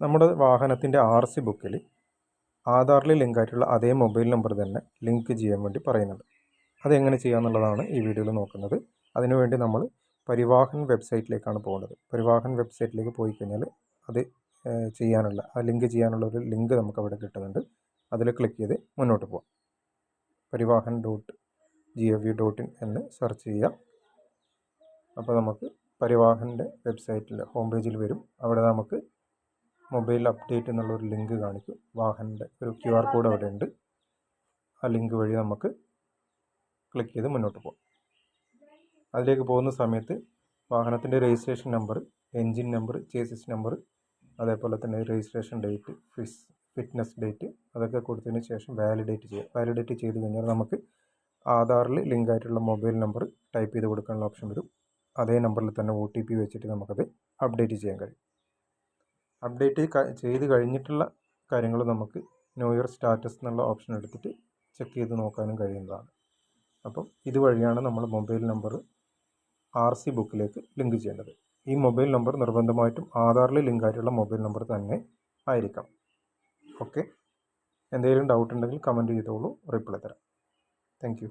നമ്മുടെ വാഹനത്തിൻ്റെ RC ബുക്കിൽ ആധാറിൽ ലിങ്കായിട്ടുള്ള അതേ മൊബൈൽ നമ്പർ തന്നെ ലിങ്ക് ചെയ്യാൻ വേണ്ടി പറയുന്നുണ്ട്. അതെങ്ങനെ ചെയ്യാമെന്നുള്ളതാണ് ഈ വീഡിയോയിൽ നോക്കുന്നത്. അതിനുവേണ്ടി നമ്മൾ പരിവാഹൻ വെബ്സൈറ്റിലേക്കാണ് പോകുന്നത്. പരിവാഹൻ വെബ്സൈറ്റിലേക്ക് പോയി കഴിഞ്ഞാൽ അത് ചെയ്യാനുള്ള ലിങ്ക് ചെയ്യാനുള്ള ഒരു ലിങ്ക് നമുക്കവിടെ കിട്ടുന്നുണ്ട്. അതിൽ ക്ലിക്ക് ചെയ്ത് മുന്നോട്ട് പോകാം. പരിവാഹൻ.gov.in എന്ന് സെർച്ച് ചെയ്യുക. അപ്പോൾ നമുക്ക് പരിവാഹൻ്റെ വെബ്സൈറ്റിൽ ഹോം പേജിൽ വരും. അവിടെ നമുക്ക് മൊബൈൽ അപ്ഡേറ്റ് എന്നുള്ളൊരു ലിങ്ക് കാണിക്കും. വാഹനൻ്റെ ഒരു QR കോഡ് അവിടെ ഉണ്ട്. ആ ലിങ്ക് വഴി നമുക്ക് ക്ലിക്ക് ചെയ്ത് മുന്നോട്ട് പോകാം. അതിലേക്ക് പോകുന്ന സമയത്ത് വാഹനത്തിൻ്റെ registration number, engine number, chassis number, അതേപോലെ തന്നെ രജിസ്ട്രേഷൻ ഡേറ്റ്, ഫിറ്റ്നസ് ഡേറ്റ് അതൊക്കെ കൊടുത്തതിന് ശേഷം വാലിഡേറ്റ് ചെയ്യുക. വാലിഡേറ്റ് ചെയ്ത് കഴിഞ്ഞാൽ നമുക്ക് ആധാറിൽ ലിങ്കായിട്ടുള്ള മൊബൈൽ നമ്പർ ടൈപ്പ് ചെയ്ത് കൊടുക്കാനുള്ള ഓപ്ഷൻ വരും. അതേ നമ്പറിൽ തന്നെ OTP വെച്ചിട്ട് നമുക്കത് അപ്ഡേറ്റ് ചെയ്യാൻ കഴിയും. അപ്ഡേറ്റ് ചെയ്ത് കഴിഞ്ഞിട്ടുള്ള കാര്യങ്ങൾ നമുക്ക് നോ യുവർ സ്റ്റാറ്റസ് എന്നുള്ള ഓപ്ഷൻ എടുത്തിട്ട് ചെക്ക് ചെയ്ത് നോക്കാനും കഴിയുന്നതാണ്. അപ്പം ഇതുവഴിയാണ് നമ്മൾ മൊബൈൽ നമ്പർ RC ബുക്കിലേക്ക് ലിങ്ക് ചെയ്യേണ്ടത്. ഈ മൊബൈൽ നമ്പർ നിർബന്ധമായിട്ടും ആധാറിൽ ലിങ്കായിട്ടുള്ള മൊബൈൽ നമ്പർ തന്നെ ആയിരിക്കണം. ഓക്കെ, എന്തെങ്കിലും ഡൗട്ട് ഉണ്ടെങ്കിൽ കമൻറ്റ് ചെയ്തോളൂ, റിപ്ലൈ തരാം. Thank you.